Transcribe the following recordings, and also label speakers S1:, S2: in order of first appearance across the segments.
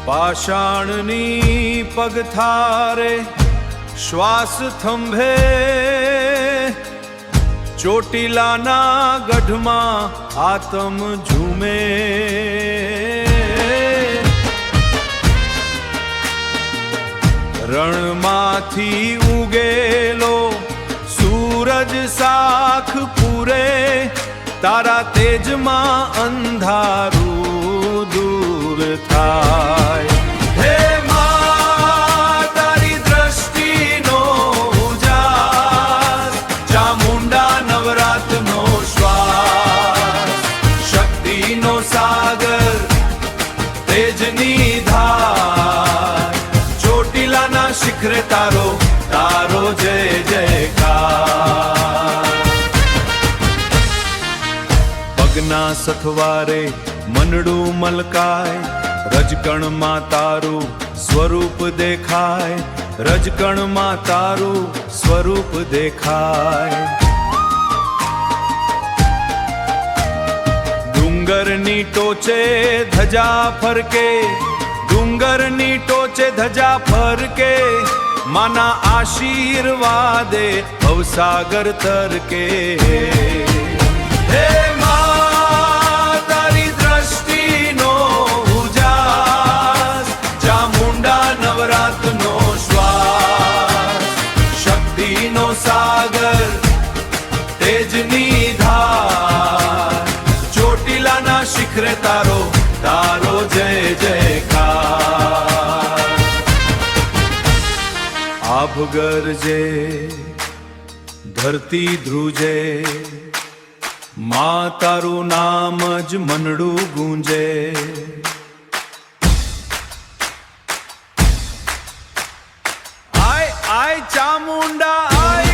S1: પાષાણની પગથારે શ્વાસ થંભે, ચોટીલાના ગઢમાં આતમ ઝૂમે. રણમાંથી ઉગેલો સૂરજ શાખ પૂરે, તારા તેજમાં અંધારું દૂર થાય. હે મા તારી દ્રષ્ટિનો ઉજાસ, ચામુંડા નવરાતનો શ્વાસ, શક્તિનો સાગર તેજની ધાર, ચોટીલાના શિખરે તારો તારો જય જયકાર. પગના સથવારે મનડું મલકાય, રજકણમાં તારું સ્વરૂપ દેખાય, રજકણમાં તારું સ્વરૂપ દેખાય. ડુંગરની ટોચે ધજા ફરકે, ડુંગરની ટોચે ધજા ફરકે, માના આશીર્વાદે ભવસાગર તરકે. હે મા તારી દ્રષ્ટિનો ઉજાસ, ચામુંડા નવરાતનો શ્વાસ, શક્તિનો સાગર તેજની ધાર, ચોટીલાના શિખરે તારો તારો જય જયકાર. આભ ગરજે ધરતી ધ્રુજે, મા તારું નામ જ મનડું ગૂંજે. આય આય ચામુંડા આય,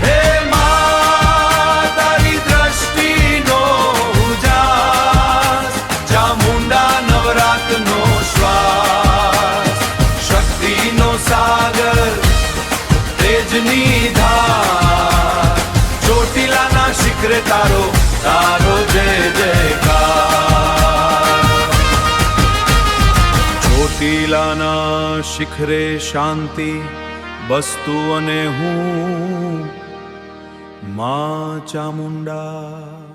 S1: હે મા તારી દ્રષ્ટિનો ઉજાસ, ચામુંડા નવરાતનો શ્વાસ, શક્તિનો સાગર તેજની ધાર, ચોટીલાના શિખરે તારો તારો જય જયકાર. ચોટીલાના શિખરે શાંતિ બસતું અને હું મા ચામુંડા.